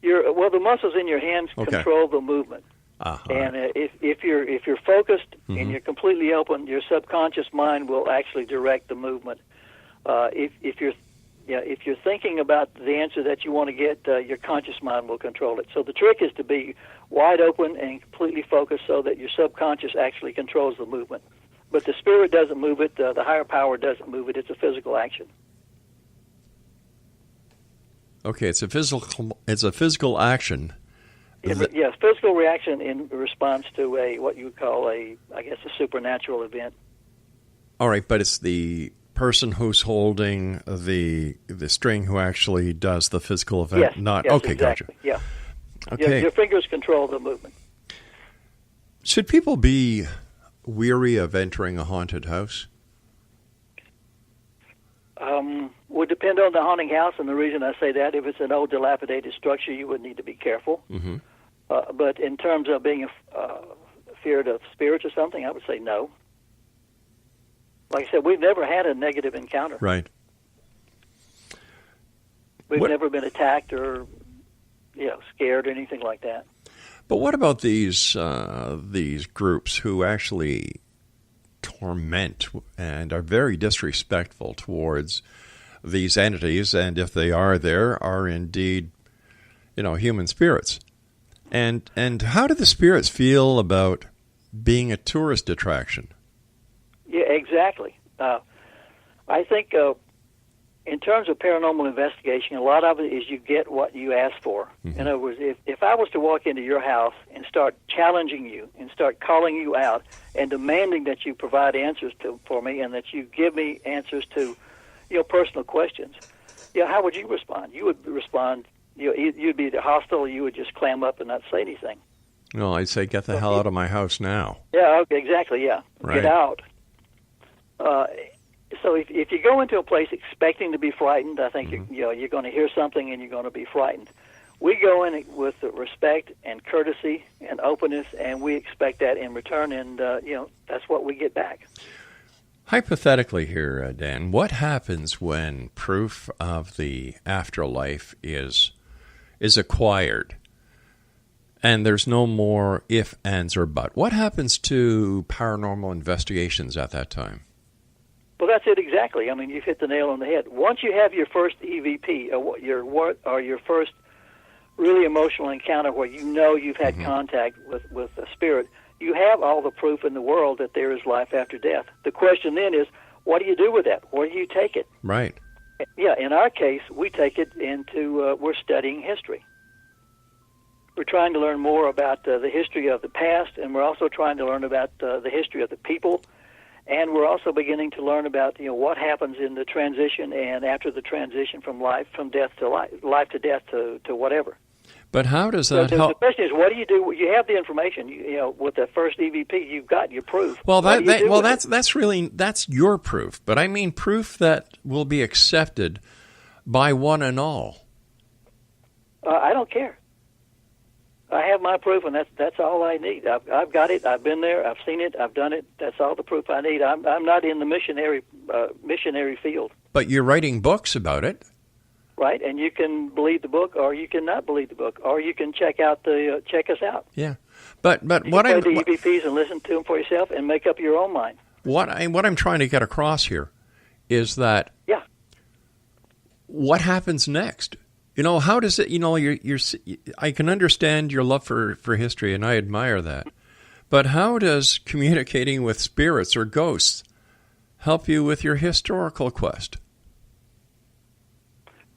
The muscles in your hands control the movement. And if you're focused and you're completely open, your subconscious mind will actually direct the movement. If you're thinking about the answer that you want to get, your conscious mind will control it. So the trick is to be wide open and completely focused, so that your subconscious actually controls the movement. But the spirit doesn't move it. The higher power doesn't move it. It's a physical action. Okay, it's a physical action. Yes, physical reaction in response to what you would call a supernatural event. All right, but it's the person who's holding the string who actually does the physical event. Yes, okay, exactly. Gotcha. Yeah. Okay. Your fingers control the movement. Should people be weary of entering a haunted house? Would depend on the haunting house, and the reason I say that, if it's an old dilapidated structure, you would need to be careful. But in terms of being feared of spirits or something, I would say no. Like I said, we've never had a negative encounter. Right. We've never been attacked or scared or anything like that. But what about these groups who actually torment and are very disrespectful towards these entities, and if they are indeed, human spirits? And how do the spirits feel about being a tourist attraction? Yeah, exactly. I think in terms of paranormal investigation, a lot of it is you get what you ask for. In other words, if I was to walk into your house and start challenging you and start calling you out and demanding that you provide answers for me, and that you give me answers to personal questions, how would you respond? You would respond, you'd be hostile, or you would just clam up and not say anything. No, I'd say, get the hell out of my house now. Yeah, okay, exactly, yeah. Right. Get out. So if you go into a place expecting to be frightened, I think you're going to hear something and you're going to be frightened. We go in with respect and courtesy and openness, and we expect that in return, and that's what we get back. Hypothetically here, Dan, what happens when proof of the afterlife is acquired and there's no more if, ands, or but? What happens to paranormal investigations at that time? Well, that's it exactly. I mean, you've hit the nail on the head. Once you have your first EVP, or your first really emotional encounter where you know you've had contact with a spirit, you have all the proof in the world that there is life after death. The question then is, what do you do with that? Where do you take it? Right. Yeah, in our case, we take it into, we're studying history. We're trying to learn more about the history of the past, and we're also trying to learn about the history of the people, and we're also beginning to learn about what happens in the transition and after the transition from death to life to death to whatever. But how does that help? The question is, what do you do? You have the information. With the first EVP, you've got your proof. Well, that's your proof. But I mean proof that will be accepted by one and all. I don't care. I have my proof, and that's all I need. I've got it. I've been there. I've seen it. I've done it. That's all the proof I need. I'm not in the missionary field. But you're writing books about it. Right, and you can believe the book, or you can not believe the book, or you can check us out. Yeah, but you what can I'm play the EVPs and listen to them for yourself, and make up your own mind. What I'm trying to get across here is that what happens next? How does it? I can understand your love for history, and I admire that. But how does communicating with spirits or ghosts help you with your historical quest?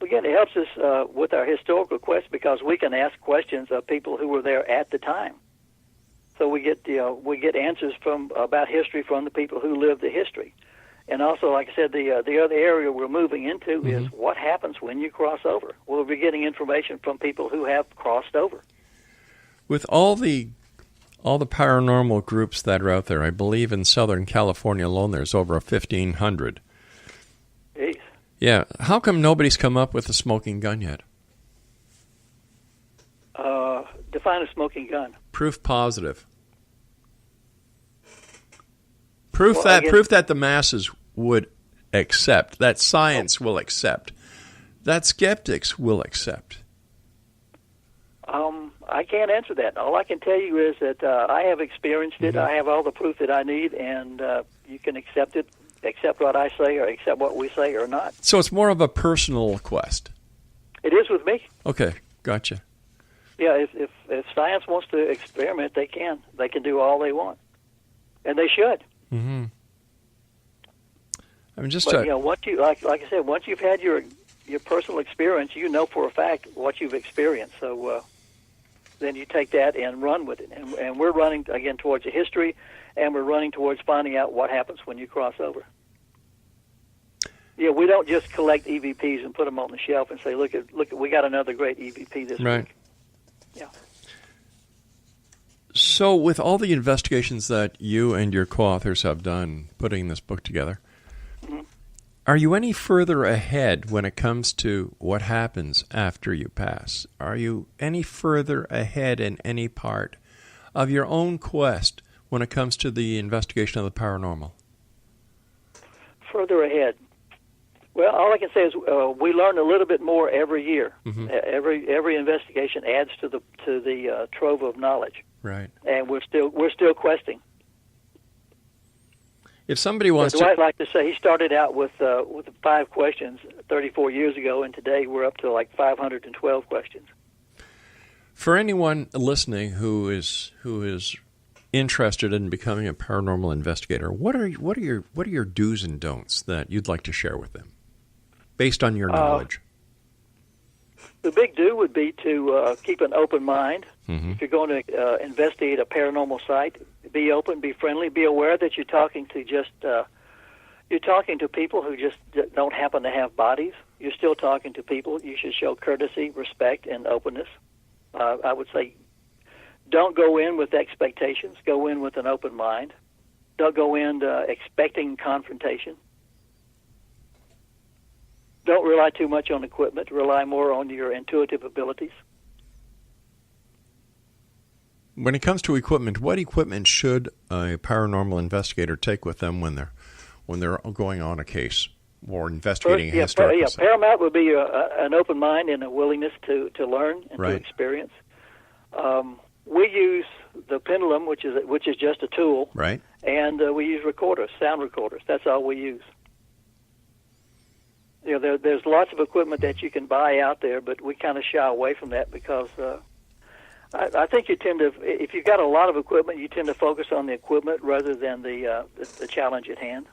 Again, it helps us with our historical quest because we can ask questions of people who were there at the time. So we get answers about history from the people who lived the history. And also, like I said, the other area we're moving into is what happens when you cross over. We'll be getting information from people who have crossed over. With all the paranormal groups that are out there, I believe in Southern California alone there's over 1,500. Jeez. Yeah. How come nobody's come up with a smoking gun yet? Define a smoking gun. Proof positive. Proof that the masses would accept, that science will accept, that skeptics will accept. I can't answer that. All I can tell you is that I have experienced it. I have all the proof that I need, and you can accept it, accept what I say, or accept what we say, or not. So it's more of a personal quest. It is with me. Okay, gotcha. Yeah, if science wants to experiment, they can. They can do all they want, and they should. Mm-hmm. I mean, once you like I said, once you've had your personal experience, you know for a fact what you've experienced. So then you take that and run with it. And we're running again towards the history, and we're running towards finding out what happens when you cross over. Yeah, we don't just collect EVPs and put them on the shelf and say, look, we got another great EVP this week. Yeah. So with all the investigations that you and your co-authors have done putting this book together, are you any further ahead when it comes to what happens after you pass? Are you any further ahead in any part of your own quest when it comes to the investigation of the paranormal? Further ahead. Well, all I can say is we learn a little bit more every year. Every investigation adds to the trove of knowledge. Right. And we're still questing. If somebody wants to, Dwight liked to say he started out with 5 questions 34 years ago, and today we're up to like 512 questions. For anyone listening who is interested in becoming a paranormal investigator, what are your do's and don'ts that you'd like to share with them, based on your knowledge? The big do would be to keep an open mind. If you're going to investigate a paranormal site, be open, be friendly, be aware that you're talking to people who just don't happen to have bodies. You're still talking to people. You should show courtesy, respect, and openness. I would say don't go in with expectations. Go in with an open mind. Don't go in expecting confrontation. Don't rely too much on equipment. Rely more on your intuitive abilities. When it comes to equipment, what equipment should a paranormal investigator take with them when when they're going on a case or investigating a historical site? Paramount would be an open mind and a willingness to learn and Right. to experience. We use the Pendulum, which is just a tool, Right. and we use recorders, sound recorders. That's all we use. There's lots of equipment that you can buy out there, but we kind of shy away from that because I think you tend to, if you've got a lot of equipment, you tend to focus on the equipment rather than the challenge at hand.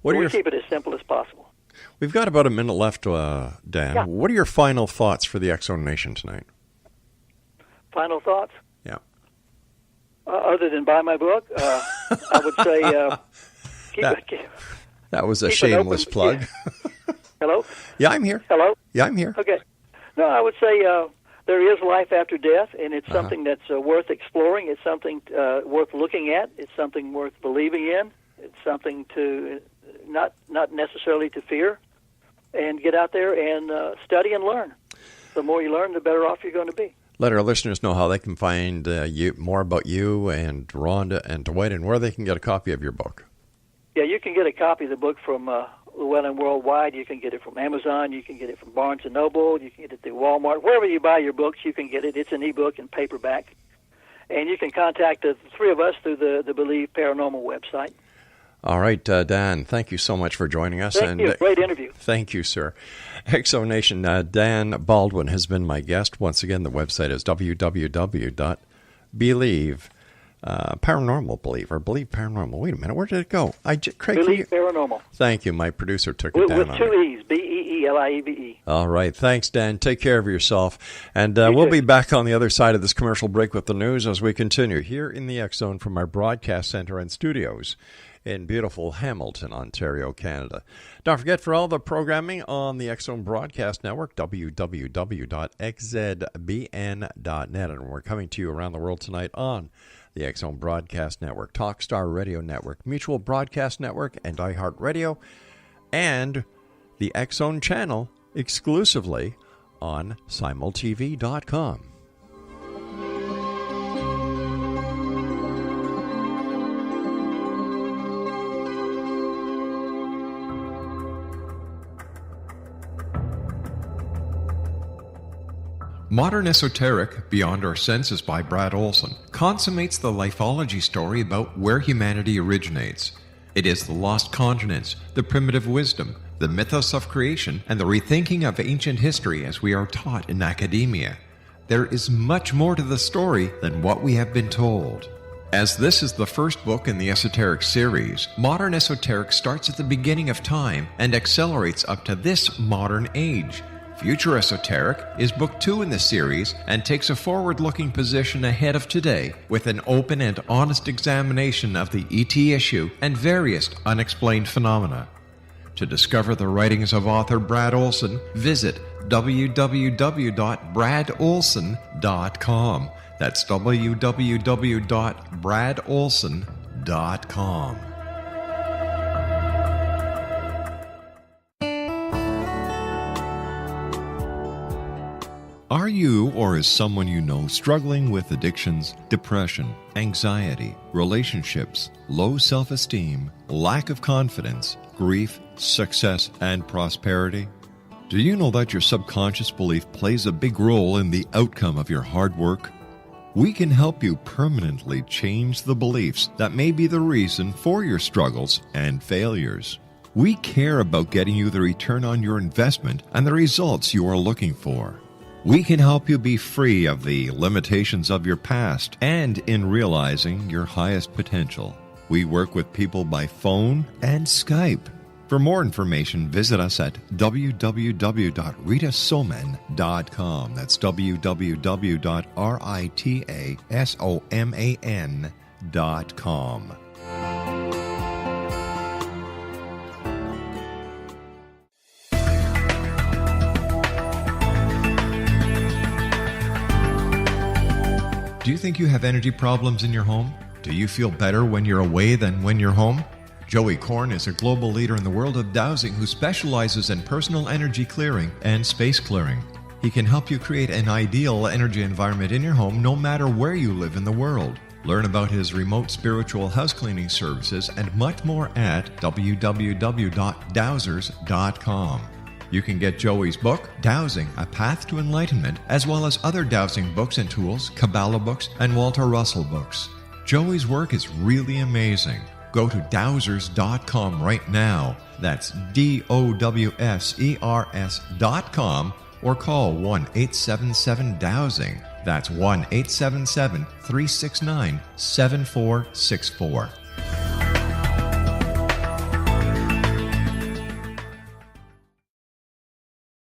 We keep it as simple as possible. We've got about a minute left, Dan. Yeah. What are your final thoughts for the X Zone Nation tonight? Final thoughts? Yeah. Other than buy my book, I would say that was a keep an shameless open- plug. Yeah. Hello? Yeah, I'm here. Hello? Yeah, I'm here. Okay. No, I would say there is life after death, and it's something that's worth exploring. It's something worth looking at. It's something worth believing in. It's something to not necessarily to fear, and get out there and study and learn. The more you learn, the better off you're going to be. Let our listeners know how they can find more about you and Rhonda and Dwight, and where they can get a copy of your book. Yeah, you can get a copy of the book from Llewellyn Worldwide. You can get it from Amazon. You can get it from Barnes & Noble. You can get it through Walmart. Wherever you buy your books, you can get it. It's an ebook and paperback. And you can contact the three of us through the Believe Paranormal website. All right, Dan, thank you so much for joining us. Thank you. Great interview. Thank you, sir. Nation, Dan Baldwin has been my guest. Once again, the website is www.believe paranormal believe paranormal. Wait a minute, where did it go? Craig, Believe Paranormal. Thank you. My producer took it down. With two E's, BEELIEVE. All right. Thanks, Dan. Take care of yourself. And we'll be back on the other side of this commercial break with the news as we continue here in the X Zone from our broadcast center and studios in beautiful Hamilton, Ontario, Canada. Don't forget, for all the programming on the X Zone Broadcast Network, www.xzbn.net. And we're coming to you around the world tonight on the X Zone Broadcast Network, Talkstar Radio Network, Mutual Broadcast Network, and iHeartRadio, and the X Zone channel exclusively on simultv.com. Modern Esoteric, Beyond Our Senses by Brad Olson, consummates the lifology story about where humanity originates. It is the lost continents, the primitive wisdom, the mythos of creation, and the rethinking of ancient history as we are taught in academia. There is much more to the story than what we have been told. As this is the first book in the Esoteric series, Modern Esoteric starts at the beginning of time and accelerates up to this modern age. Future Esoteric is book 2 in the series and takes a forward-looking position ahead of today with an open and honest examination of the ET issue and various unexplained phenomena. To discover the writings of author Brad Olson, visit www.bradolson.com. That's www.bradolson.com. Are you or is someone you know struggling with addictions, depression, anxiety, relationships, low self-esteem, lack of confidence, grief, success, and prosperity? Do you know that your subconscious belief plays a big role in the outcome of your hard work? We can help you permanently change the beliefs that may be the reason for your struggles and failures. We care about getting you the return on your investment and the results you are looking for. We can help you be free of the limitations of your past and in realizing your highest potential. We work with people by phone and Skype. For more information, visit us at www.ritasoman.com. That's www.ritasoman.com. Do you think you have energy problems in your home? Do you feel better when you're away than when you're home? Joey Korn is a global leader in the world of dowsing who specializes in personal energy clearing and space clearing. He can help you create an ideal energy environment in your home no matter where you live in the world. Learn about his remote spiritual house cleaning services and much more at www.dowsers.com. You can get Joey's book, Dowsing, A Path to Enlightenment, as well as other dowsing books and tools, Kabbalah books, and Walter Russell books. Joey's work is really amazing. Go to dowsers.com right now. That's DOWSERS.com or call 1-877-DOWSING. That's 1-877-369-7464.